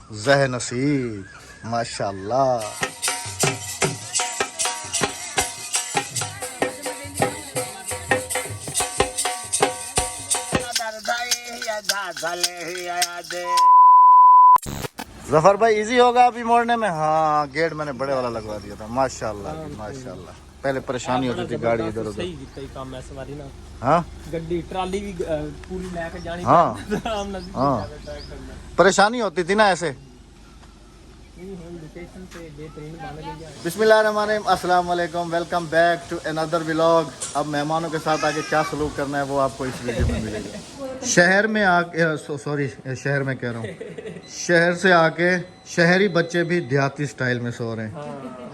जह नसीब माशाल्लाह। जफर भाई इजी होगा अभी मोड़ने में। हाँ गेट मैंने बड़े वाला लगवा दिया था माशाल्लाह जी माशाल्लाह। पहले परेशानी होती थी गाड़ी इधर उधर। सही ਕੀਤਾ ਹੀ ਕੰਮ ਇਸ ਵਾਰੀ ਨਾ। हाँ ਗੱਡੀ ਟਰਾਲੀ ਵੀ ਪੂਰੀ ਲੈ ਕੇ ਜਾਣੀ हाँ ਆਰਾਮ ਨਾਲ हाँ परेशानी होती थी ना ऐसे। लोकेशन पे बेहतरीन बन गई है। बिस्मिल्लाहिर्रहमानिर्रहीम, अस्सलाम वालेकुम, welcome back to another vlog. अब मेहमानों के साथ आगे क्या सलूक करना है वो आपको इस वीडियो में मिलेगा। शहर में आके सॉरी शहर में कह रहा हूँ, शहर से आके शहरी बच्चे भी देहाती स्टाइल में सो रहे हैं।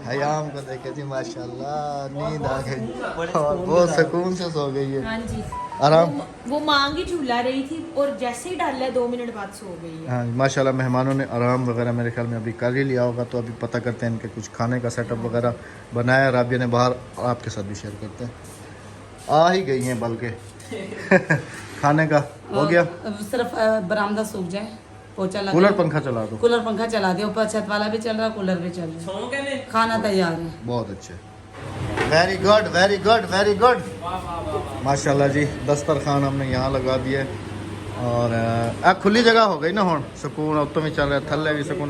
हयाम को देखे जी माशाल्लाह नींद आ गई और बहुत सुकून से सो गई है। हाँ जी आराम। वो मांग ही झूला रही थी और जैसे ही डाला 2 मिनट बाद सो गई है। हाँ माशाल्लाह मेहमानों ने आराम वगैरह मेरे ख्याल में अभी कर ही लिया होगा, तो अभी पता करते हैं इनके कुछ खाने का सेटअप वगैरह बनाया। राबिया ने बाहर आपके साथ भी शेयर करते हैं। आ ही गई हैं बल्कि खाने का हो गया। सिर्फ बरामदा सूख जाए, पोछा लगा, कूलर पंखा चला दो। कूलर पंखा चला दे, ऊपर छत वाला भी चल रहा, कूलर भी चल रहा, खाना तैयार है। बहुत अच्छे, very good very good very good माशाल्लाह जी। दस्तरखान हमने यहाँ लगा दिया है और खुली जगह हो गई ना हुण, सुकून उत्तों भी चल रहा है, थल्ले भी सुकून।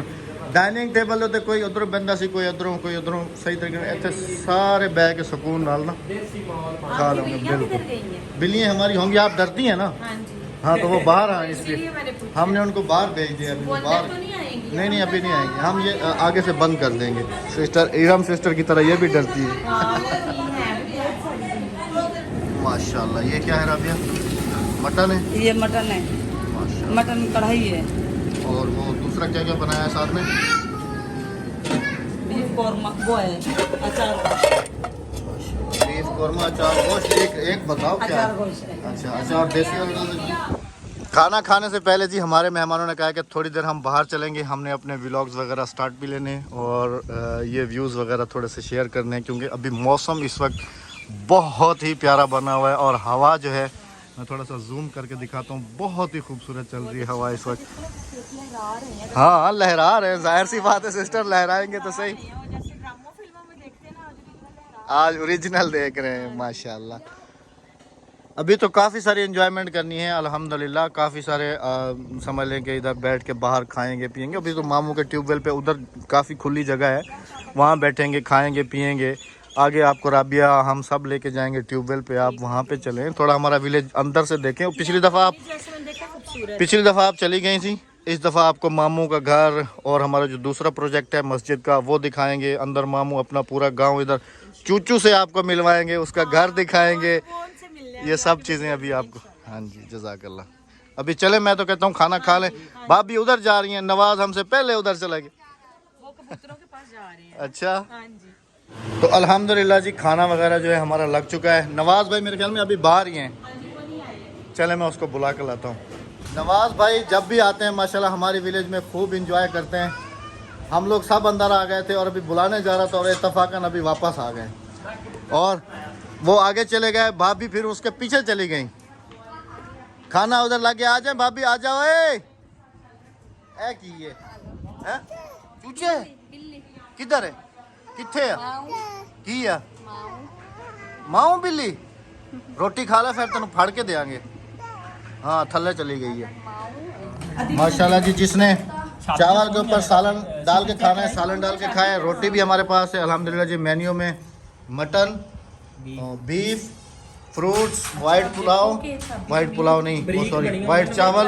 डाइनिंग टेबल उत्ते कोई उधरों बंदा सी, कोई उधरों सही तरीके इतने सारे बह के सुकून नाल ना खा लोगे। बिल्कुल बिल्लियाँ हमारी होंगी, आप डरती हैं ना। हाँ तो वो बाहर आए इसलिए हमने उनको बाहर भेज दिया। अभी वो बाहर नहीं अभी नहीं आएंगे, हम ये आगे से बंद कर देंगे। सिस्टर इरम सिस्टर की तरह ये भी डरती है। माशाल्लाह। ये क्या है राबिया? मटन है? ये मटन है, मटन कढ़ाई है। और वो दूसरा क्या क्या बनाया है साथ में? बीफ कौरमा वो है, अचार बीफ कौरमा, अचार, गोश्त। एक बताओ क्या अचार है? गोश्त है। अच्छा अचार देसी वाला। खाना खाने से पहले जी हमारे मेहमानों ने कहा कि थोड़ी देर हम बाहर चलेंगे, हमने अपने व्लॉग्स वगैरह स्टार्ट भी लेने और ये व्यूज़ वगैरह थोड़े से शेयर करने हैं, क्योंकि अभी मौसम इस वक्त बहुत ही प्यारा बना हुआ है और हवा जो है मैं थोड़ा सा जूम करके दिखाता हूँ, बहुत ही खूबसूरत चल रही है हवा इस वक्त। हाँ लहरा रहे हैं, जाहिर सी बात है सिस्टर, लहराएंगे तो सही। आज ओरिजिनल देख रहे हैं माशाल्लाह। अभी तो काफ़ी सारी एंजॉयमेंट करनी है अल्हम्दुलिल्लाह। काफ़ी सारे समझ लें कि इधर बैठ के बाहर खाएंगे पिएंगे। अभी तो मामू के ट्यूबवेल पे उधर काफ़ी खुली जगह है, वहाँ बैठेंगे खाएंगे पिएंगे। आगे आपको राबिया हम सब लेके जाएंगे ट्यूबवेल पे, आप वहाँ पे चलें, थोड़ा हमारा विलेज अंदर से देखें। पिछली दफ़ा आप चली गई थी, इस दफ़ा आपको मामू का घर और हमारा जो दूसरा प्रोजेक्ट है मस्जिद का वो दिखाएंगे। अंदर मामू अपना पूरा गाँव इधर चूचू से आपको मिलवाएंगे, उसका घर दिखाएंगे, ये सब चीज़ें अभी आपको। हाँ जी जज़ाकल्लाह। अभी चले, मैं तो कहता हूँ खाना खा लें। भाभी उधर जा रही हैं, नवाज हमसे पहले उधर चला गया। वो कबूतरों के पास जा रहे हैं। अच्छा हाँ जी। तो अल्हम्दुलिल्लाह जी खाना वगैरह जो है हमारा लग चुका है। नवाज भाई मेरे ख्याल में अभी बाहर ही हैं, चले मैं उसको बुला कर लाता हूँ। नवाज भाई जब भी आते हैं माशाल्लाह हमारे विलेज में खूब इंजॉय करते हैं। हम लोग सब अंदर आ गए थे और अभी बुलाने जा रहा था और इत्तफाकन अभी वापस आ गए और वो आगे चले गए, भाभी फिर उसके पीछे चली गई। खाना उधर लाके आ जाए भाभी, आ जाओ। ए की ये हैं चूचे किधर है, किथे है की है? माऊ बिल्ली रोटी खा ले फिर तेन फड़ के देंगे। हाँ थल्ले चली गई है माशाल्लाह जी। जिसने चावल के ऊपर सालन डाल के खाना है सालन डाल के खाए। रोटी भी हमारे पास है अल्हम्दुलिल्लाह जी। मेन्यू में mutton, beef, fruits, white pulao नहीं सॉरी वाइट चावल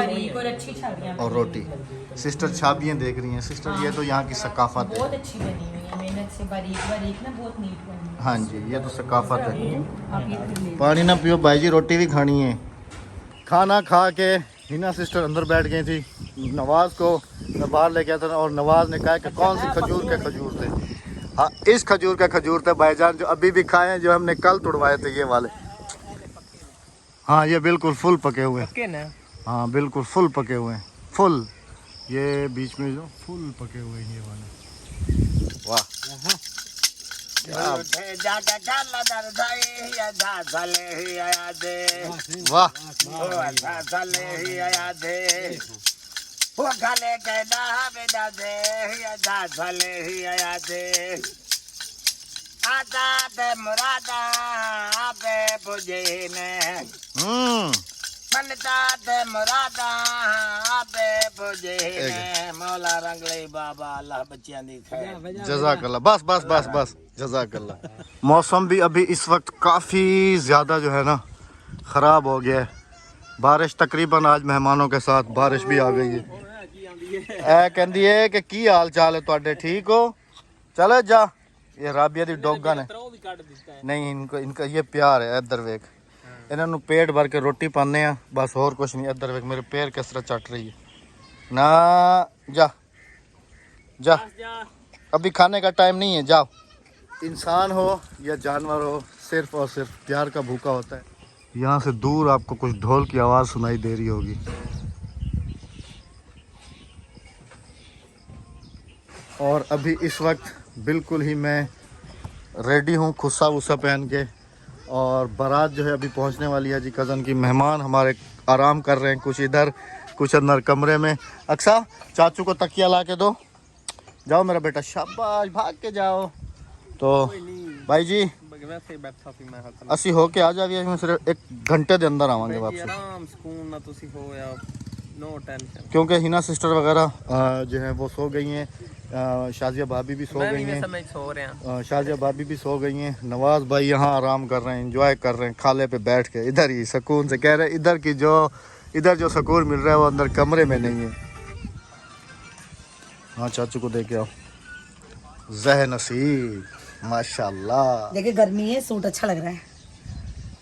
और रोटी। सिस्टर छाबियाँ देख रही हैं। सिस्टर ये तो यहाँ की सकाफत है, बहुत अच्छी बनी हुई है, मेहनत से बारीक ना, बहुत नीट बनी है। हाँ जी ये तो सकाफत है। पानी ना पियो भाई जी, रोटी भी खानी है। खाना खा के हिना सिस्टर अंदर बैठ गई थी। नवाज को मैं बाहर लेके आया था और नवाज ने कहा कि कौन सी खजूर थे। हाँ इस खजूर का खजूर थे भाईजान, जो अभी भी खाए हैं, जो हमने कल तुड़वाए थे ये वाले। हाँ ये बिल्कुल फुल पके हुए हैं। हाँ बिल्कुल फुल पके हुए हैं, फुल। ये बीच में जो फुल पके हुए हैं ये वाले। वाह वाह वो खाले कहना बेटा दे या दास भले ही आया दे आता ते मुरादा पे पुजे ने मनता ते मुरादा पे पुजे ने मौला रंगले बाबा अल्लाह बच्चियां दी खैर जज़ाकल्लाह। बस बस बस बस जज़ाकल्लाह। मौसम भी अभी इस वक्त काफ़ी ज़्यादा जो है ना ख़राब हो गया है। बारिश तकरीबन आज मेहमानों के साथ बारिश भी आ गई है। ए कहती है कि की हाल चाल है तुहाडे, ठीक हो? चले जा। ये राबिया दी डोगा ने नहीं, इनको इनका ये प्यार है। इधर वेख, इन्होंने पेट भर के रोटी पाने आ बस, और कुछ नहीं। इधर वेख मेरे पैर किस तरह चट रही है ना। जा जा, अभी खाने का टाइम नहीं है, जाओ। इंसान हो या जानवर हो, सिर्फ और सिर्फ प्यार का भूखा होता है। यहाँ से दूर आपको कुछ ढोल की आवाज़ सुनाई दे रही होगी। और अभी इस वक्त बिल्कुल ही मैं रेडी हूँ खुस्सा वुस्सा पहन के, और बारात जो है अभी पहुँचने वाली है जी कज़न की। मेहमान हमारे आराम कर रहे हैं, कुछ इधर कुछ अंदर कमरे में। अक्सा चाचू को तकिया ला के दो, जाओ मेरा बेटा, शाबाश, भाग के जाओ। तो भाई जी ਅਸੀਂ ਹੋ ਕੇ ਆ ਜਾਵੀਏ, मैं सिर्फ 1 घंटे ਦੇ ਅੰਦਰ ਆਵਾਂਗੇ वापस। आराम सुकून ना तुसी हो या नो टेंशन, क्योंकि हिना सिस्टर वगैरह जो है वो सो गई हैं, शाजिया भाभी भी सो गई हैं, सो रहे हैं। शाजिया भाभी भी सो गई हैं। नवाज भाई यहाँ आराम कर रहे हैं, एंजॉय कर रहे हैं खाले पे बैठ के। इधर ही सुकून से कह रहे हैं, इधर जो सुकून मिल रहा है वो अंदर कमरे में नहीं है। हाँ चाचू को दे के आओ। जह नसीब माशाल्लाह। देखिए गर्मी है, सूट अच्छा लग रहा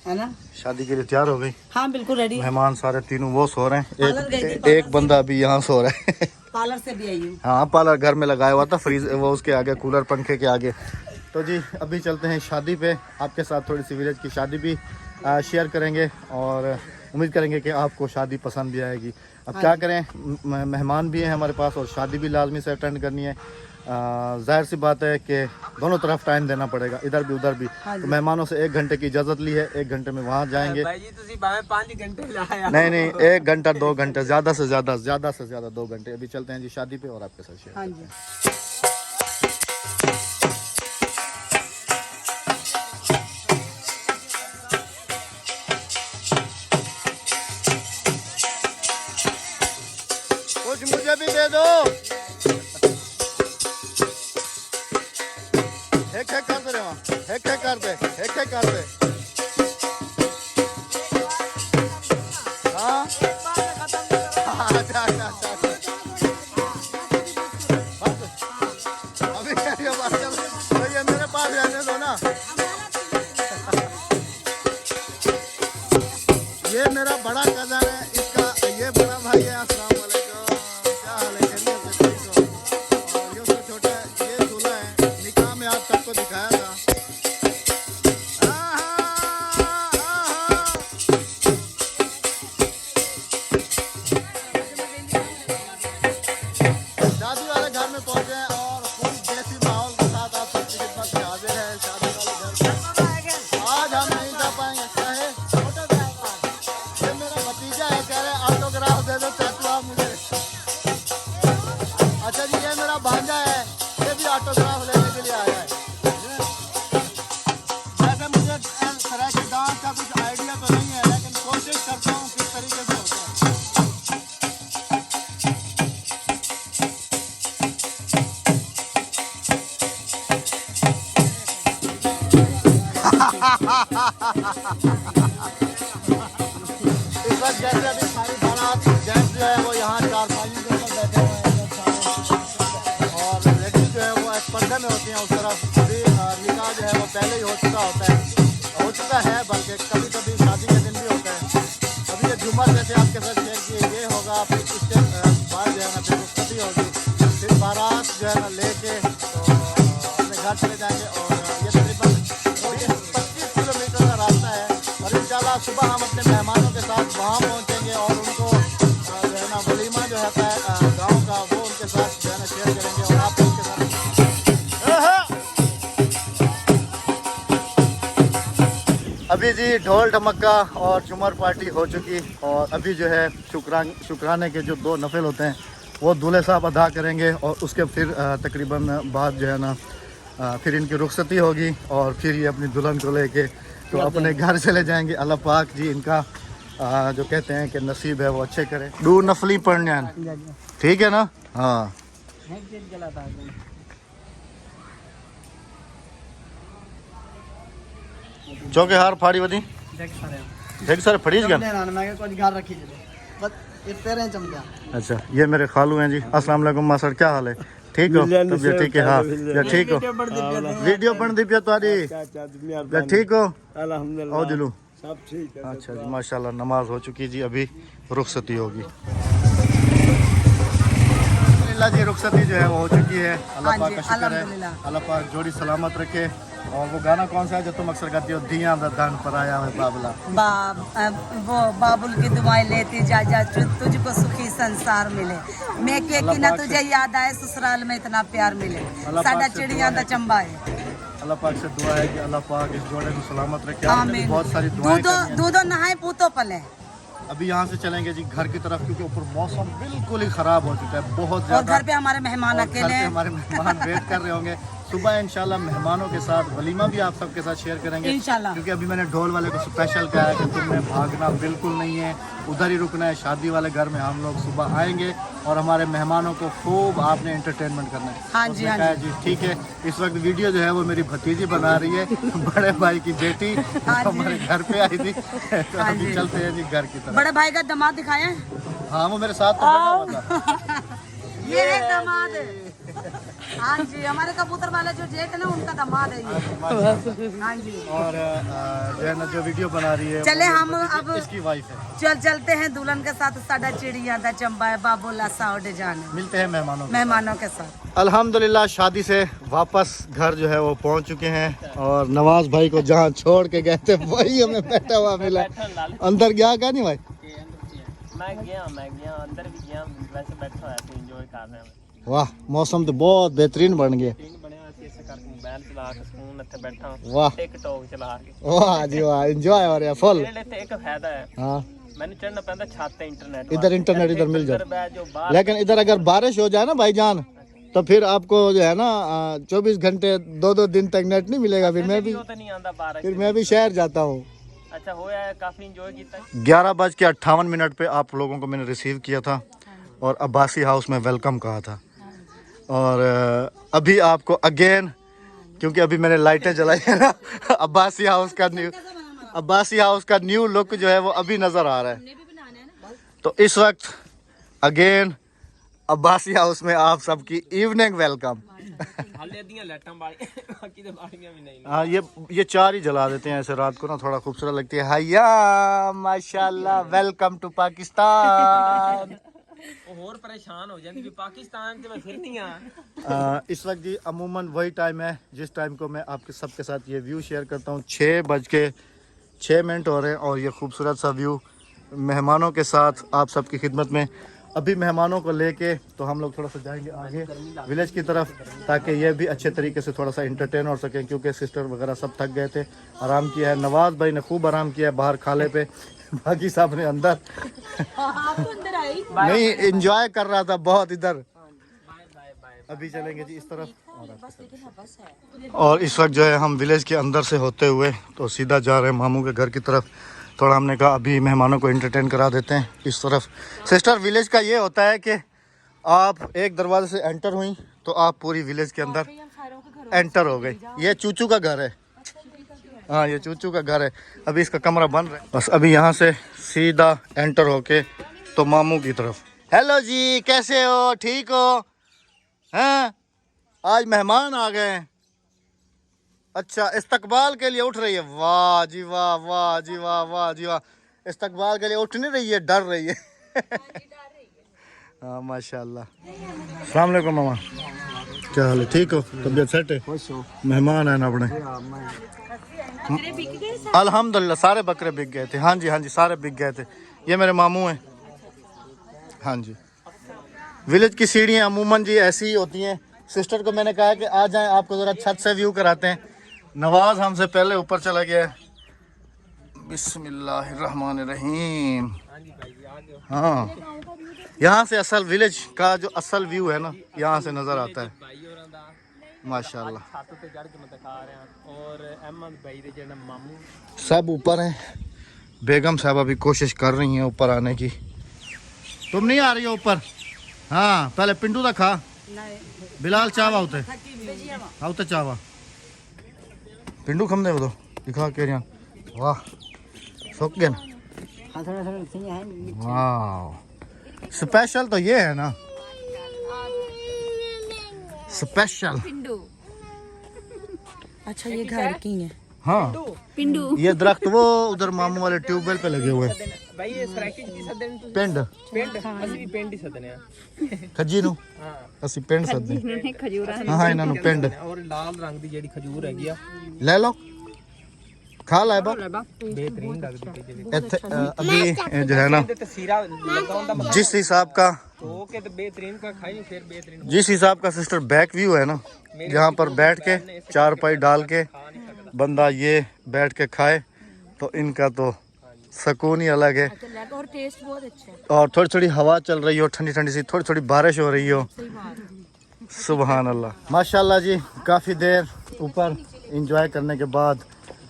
है ना। शादी के लिए तैयार हो गई? हाँ बिल्कुल रेडी। मेहमान सारे तीनों वो सो रहे हैं, पार्लर गई थी, एक पार्लर बंदा अभी यहाँ सो रहा है। पार्लर से भी आई हूँ। हाँ पार्लर घर में लगाया हुआ था, फ्रीज वो उसके आगे, कूलर पंखे के आगे। तो जी अभी चलते हैं शादी पे, आपके साथ थोड़ी सी विलेज की शादी भी शेयर करेंगे, और उम्मीद करेंगे कि आपको शादी पसंद भी आएगी। अब क्या करें, मेहमान भी हैं हमारे पास और शादी भी लाजमी से अटेंड करनी है। जाहिर सी बात है कि दोनों तरफ टाइम देना पड़ेगा, इधर भी उधर भी। तो मेहमानों से 1 घंटे की इजाज़त ली है, 1 घंटे में वहाँ जाएंगे। भाई जी तुसी भावे 5 घंटे लाया। नहीं 1 घंटा 2 घंटे, ज़्यादा से ज़्यादा 2 घंटे। अभी चलते हैं जी शादी पे और आपके साथ शेयर। हाँ जी। कुछ मुझे भी दे दो। एक कर दे वहाँ, एक कर दे। हाँ अच्छा। अभी ये मेरे पास रहने दो ना। ये मेरा बड़ा कज़न है, इसका ये बड़ा भाई है। अस्सलाम वालेकुम, क्या हाल है? खैरियत से? ठीक हो? और ये उसका छोटा है, ये दूल्हा है, निकाह में आप सबको दिखाया था। शादी वाले घर में पहुंचे हैं और फुल देसी माहौल के साथ आप सबकी खिदमत में हाजिर है। शादी वाले घर आज हम नहीं जा पाएंगे, क्या है? ये मेरा भतीजा है, कह रहे ऑटोग्राफ दे दो चाचू आप मुझे। अच्छा जी, ये मेरा भांजा है, ये भी ऑटोग्राफ लेने के लिए आया है। वैसे मुझे तरह के डांस का कुछ आइडिया तो नहीं है, लेकिन कोशिश करता हूँ किस तरीके से होता है। इस वक्त जैसे अभी सारी बारात जेंट्स जो है वो यहाँ चारपाइयों के ऊपर बैठे हुए हैं, और लेडीज जो है वो पर्दे में होती हैं उस तरफ। अभी निकाह जो है वो पहले ही हो चुका है, बल्कि कभी कभी शादी के दिन भी होता है। अभी ये जुम्मर जैसे आपके साथ शेयर किए, ये होगा, फिर उसके बाद जो है ना फिर रुखसती होगी, फिर बारात जो है ना लेके तो अपने घर चले जाएंगे। और ये तकरीबन 25 किलोमीटर का रास्ता है, और इंशाल्लाह सुबह हम अपने मेहमानों के साथ वहाँ पहुँचेंगे और उनको जो है ना वलीमा जो है गाँव का वो उनके साथ जो है ना शेयर करेंगे, और आप उनके साथ। अभी जी ढोल ढमक्का और झूमर पार्टी हो चुकी, और अभी जो है शुक्राने के जो 2 नफल होते हैं वो दूल्हे साहब अदा करेंगे और उसके फिर तकरीबन बाद जो है ना फिर इनकी रुखसती होगी और फिर ये अपनी दुल्हन को लेके तो अपने घर चले जाएंगे। अल्लाह पाक जी इनका जो कहते हैं कि नसीब है वो अच्छे करे। दू नफली पढ़ने ठीक है ना। हाँ चौके हार फाड़ी बदी देख सर फड़ीज गया। अच्छा ये मेरे खालू हैं जी। अस्सलाम वालेकुम मासर क्या हाल है ठीक हो तबीयत ठीक है। हाँ या ठीक हो वीडियो बन दी पिया तुम्हारी या ठीक हो ओ दिलू सब ठीक है। अच्छा जी माशाल्लाह नमाज हो चुकी जी अभी रुखसती होगी। अल्लाह जी रुखसती जो है वो हो चुकी है। अल्लाह पाक का शुक्र है। अल्लाह पाक जोड़ी सलामत रखे। और वो गाना कौन सा है जो तुम अक्सर गाती हो दिया दान पर आया है बाबला वो बाबुल की दुआएं लेती जा जा तुझको सुखी संसार मिले मैं के कि ना तुझे याद आए ससुराल में इतना प्यार मिले साडा चिड़िया दा चंबा है। अल्लाह पाक से दुआ है कि अल्लाह पाक इस जोड़े को सलामत रखे। आमीन। बहुत सारी दुआएं दूधो नहाए पूतो पले। अभी यहाँ से चलेंगे जी घर की तरफ क्योंकि ऊपर मौसम बिल्कुल ही खराब हो चुका है बहुत और ज्यादा। घर पे हमारे मेहमान अकेले हैं। हमारे मेहमान वेट कर रहे होंगे। सुबह इंशाल्लाह मेहमानों के साथ वलीमा भी आप सबके साथ शेयर करेंगे इंशाल्लाह। क्योंकि अभी मैंने ढोल वाले को स्पेशल कहा है कि तुमने भागना बिल्कुल नहीं है उधर ही रुकना है। शादी वाले घर में हम लोग सुबह आएंगे और हमारे मेहमानों को खूब आपने एंटरटेनमेमेंट करना है। हाँ जी हाँ जी ठीक है। इस वक्त वीडियो जो है वो मेरी भतीजी बना रही है बड़े भाई की बेटी हमारे घर पे आई थी। तो अभी चलते हैं जी घर की तरफ। बड़े भाई का दामाद दिखाया हाँ वो मेरे साथ तो बैठा हुआ था। ये है दामाद। हाँ जी हमारे कबूतर वाला जो जेठ है ना उनका दामाद है ये। हाँ जी और जो है ना जो वीडियो बना रही है चले हम अब इसकी वाइफ है। चलते हैं दुल्हन के साथ साडा चिड़िया दा चंबा है बाबूला साउड जाने मिलते हैं मेहमानों के साथ। अल्हम्दुलिल्लाह शादी से वापस घर जो है वो पहुंच चुके हैं और नवाज भाई को जहां छोड़ के गए थे वही हमें बैठा हुआ मिला। अंदर गया क्या नहीं भाई मैं गया अंदर भी गया वैसे बैठा हुआ था एंजॉय कर रहे हैं। वाह मौसम तो बहुत बेहतरीन बन गया। मोबाइल चला के फोन ਇੱਥੇ बैठा वाह टिकटॉक चला के वाह जी वाह एंजॉय हो रहा है फुल। मेरे लिए एक फायदा है हाँ मैंने चढ़ना पैंदा छत पे इंटरनेट इधर मिल जो जाए बाहर लेकिन इधर अगर बारिश हो जाए ना भाईजान तो फिर आपको जो है ना 24 घंटे 2-2 दिन तक नेट नहीं मिलेगा। फिर मैं भी तो नहीं आंदा बारिश फिर मैं भी शहर जाता हूँ। अच्छा होया है काफी एंजॉय किया। 11:58 पे आप लोगों को मैंने रिसीव किया था और अब्बासी हाउस में वेलकम कहा था। और अभी आपको अगेन क्योंकि अभी मैंने लाइटें जलाई है ना अब्बासी हाउस का न्यू लुक जो है वो अभी नज़र आ रहा है। तो इस वक्त अगेन अब्बासी हाउस में आप सबकी इवनिंग वेलकम। हाँ ये 4 ही जला देते हैं ऐसे रात को ना थोड़ा खूबसूरत लगती है। हैया माशाल्लाह वेलकम टू पाकिस्तान। और परेशान हो जाती पाकिस्तान से मैं फिर नहीं आ। इस वक्त जी अमूमन वही टाइम है जिस टाइम को मैं आपके सबके साथ ये व्यू शेयर करता हूँ। 6:06 हो रहे हैं और ये खूबसूरत सा व्यू मेहमानों के साथ आप सबकी खिदमत में। अभी मेहमानों को लेके तो हम लोग थोड़ा सा जाएंगे आगे विलेज की तरफ ताकि ये भी अच्छे तरीके से थोड़ा सा इंटरटेन हो सकें क्योंकि सिस्टर वगैरह सब थक गए थे। आराम किया है नवाज भाई ने खूब आराम किया है बाहर खाले पे बाकी साहब ने अंदर नहीं एंजॉय कर रहा था बहुत इधर। अभी चलेंगे जी इस तरफ और इस वक्त जो है हम विलेज के अंदर से होते हुए तो सीधा जा रहे हैं मामू के घर की तरफ। थोड़ा हमने कहा अभी मेहमानों को एंटरटेन करा देते हैं इस तरफ। सिस्टर विलेज का ये होता है कि आप एक दरवाजे से एंटर हुई तो आप पूरी विलेज के अंदर एंटर हो गई। ये चूचू का घर है। हाँ ये चूचू का घर है। अभी इसका कमरा बन रहा है बस अभी यहाँ से सीधा एंटर होके तो मामू की तरफ। हेलो जी कैसे हो ठीक हो हैं आज मेहमान आ गए हैं। अच्छा इस्तकबाल के लिए उठ रही है। वाह जी वाह वाह जी वाह वाह जी वाह इस्तकबाल के लिए उठ नहीं रही है डर रही है। हाँ माशाल्लाह। अस्सलाम वालेकुम मामा क्या हाल है ठीक हो तबीयत सेट है। मेहमान है ना अपने अल्हम्दुलिल्लाह सारे बकरे बिक गए थे। हाँ जी सारे बिक गए थे। ये मेरे मामू हैं। हाँ जी विलेज की सीढ़ियाँ अमूमन जी ऐसी ही होती हैं। सिस्टर को मैंने कहा कि आ जाएं आपको ज़रा छत से व्यू कराते हैं। नवाज हमसे पहले ऊपर चला गया है। बिस्मिल्लाहिर्रहमानिर्रहीम। हाँ, यहाँ से असल विलेज का जो असल व्यू है ना, यहाँ से नज़र आता है भाई होरां दा माशाल्लाह। छत ते चढ़ के मैं दिखा रहा और अहमद भाई दे जेड़ा मामू सब ऊपर हैं, बेगम साहब अभी कोशिश कर रही हैं ऊपर आने की। तुम नहीं आ रही हो ऊपर? हाँ, पहले पिंडू दा खा, बिलाल चावा होते आउते चावा पिंडू खम दे वो तो दिखा के रिया। वाह सुख गए ना। वाह स्पेशल तो ये है ना, स्पेशल। अच्छा ये घर की है। हाँ पिंडू ये दरख्त वो उधर मामू वाले ट्यूबवेल पे लगे हुए हैं। भाई ये सराइकी की सदन तुसी पिंड पिंड ਅਸੀਂ ਵੀ ਪਿੰਡ ਹੀ ਸਦਨੇ ਆ खजी नु ਹਾਂ ਅਸੀਂ ਪਿੰਡ ਸੱਦੇ। खजूरा हाँ ਇਹਨਾਂ ਨੂੰ ਪਿੰਡ ਔਰ ਲਾਲ ਰੰਗ ਦੀ ਜਿਹੜੀ ਖਜੂਰ ਹੈਗੀ ਆ ਲੈ ਲਓ ਖਾ ਲੈ ਬਾ। ਬਿਹਤਰੀਨ ਲੱਗਦੀ ਪਈ ਜਿਹੜੀ ਇੱਥੇ अभी जो है ना ਤੇ ਤਸੀਰਾ ਲਗਾਉਣ ਦਾ ਮਤਲਬ जिस हिसाब का ਧੋ ਕੇ ਤੇ ਬਿਹਤਰੀਨ ਕਾ ਖਾਈ ਫਿਰ ਬਿਹਤਰੀਨ जिस हिसाब का सिस्टर बैक व्यू है ना, यहाँ पर बैठ के चारपाई डाल के बंदा ये बैठ के खाए तो इनका तो सुकून ही अलग है। और टेस्ट बहुत अच्छा है। और थोड़ी थोड़ी हवा चल रही हो, ठंडी ठंडी सी थोड़ी थोड़ी बारिश हो रही हो। सुबहान अल्लाह माशाल्लाह जी। काफ़ी देर ऊपर इंजॉय करने के बाद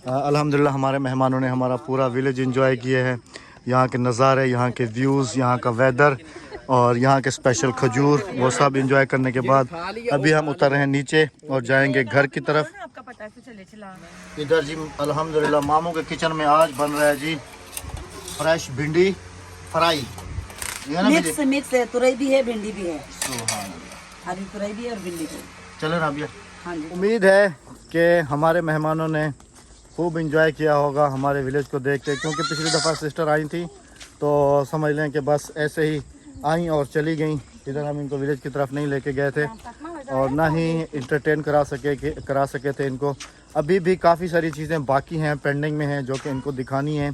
अल्हम्दुलिल्लाह हमारे मेहमानों ने हमारा पूरा विलेज इंजॉय किए हैं। यहाँ के नज़ारे, यहाँ के व्यूज़, यहाँ का वेदर और यहाँ के स्पेशल खजूर, वो सब इंजॉय करने के बाद अभी हम उतर रहे हैं नीचे और जाएंगे घर की तरफ। आपका पता है तो चले चला। इधर जी अल्हम्दुलिल्लाह मामू के किचन में आज बन रहा है जी फ्रेश भिंडी फ्राई। ये ना मिक्स मिक्स है, तुरई भी है, भिंडी भी है, सुभान आलू तुरई भी है और भिंडी भी है। चले ना भैया। हाँ जी। उम्मीद है कि हमारे मेहमानों ने खूब इंजॉय किया होगा हमारे विलेज को देख के, क्योंकि पिछली दफ़ा सिस्टर आई थी तो समझ लें कि बस ऐसे ही आई और चली गई। इधर हम इनको विलेज की तरफ नहीं लेके गए थे और ना ही इंटरटेन करा सके थे इनको। अभी भी काफ़ी सारी चीज़ें बाकी हैं, पेंडिंग में हैं, जो कि इनको दिखानी है।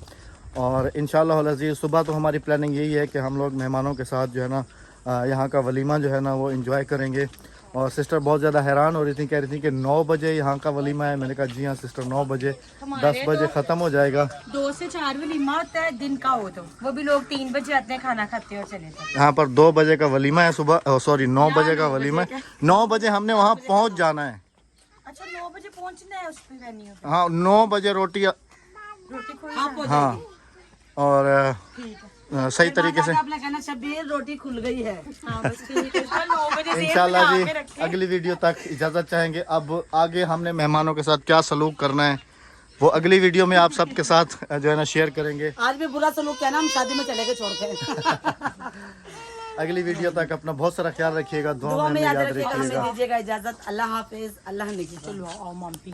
और इंशाअल्लाह अज़ीज़ सुबह तो हमारी प्लानिंग यही है कि हम लोग मेहमानों के साथ जो है ना यहाँ का वलीमा जो है ना वो इंजॉय करेंगे। और सिस्टर बहुत ज़्यादा हैरान हो रही थी, कह रही थी कि 9 बजे यहाँ का वलीमा है। मैंने कहा जी हाँ सिस्टर 9 बजे 10 बजे ख़त्म हो जाएगा। 2 से 4 वलीमा होता है दिन का हो तो वो भी लोग 3 बजे आते हैं, खाना खाते हैं और चले जाते हैं। यहाँ पर 2 बजे का वलीमा है सुबह, सॉरी 9 बजे का वलीमा है। 9 बजे हमने वहाँ पहुँच जाना है। अच्छा 9 बजे पहुंचना है उस पे वेन्यू पे। हाँ 9 बजे रोटी रोटी खुल जाएगी। हाँ और सही तरीके से आप लगाना शबीर रोटी खुल गई है। हाँ बस ठीक है। 9 बजे से इंशाल्लाह जी अगली वीडियो तक इजाज़त चाहेंगे। अब आगे हमने मेहमानों के साथ क्या सलूक करना है वो अगली वीडियो में आप सबके साथ जो है ना शेयर करेंगे। आज भी बुरा सलूक क्या ना, हम शादी में चले गए छोड़ के। अगली वीडियो तक अपना बहुत सारा ख्याल रखिएगा, दुआ दुआ में में हमें याद याद रखिएगा, हमें रखिएगा। दीजिएगा इजाजत। अल्लाह हाफिज, अल्लाह ने की। चलो आओ मम्मी।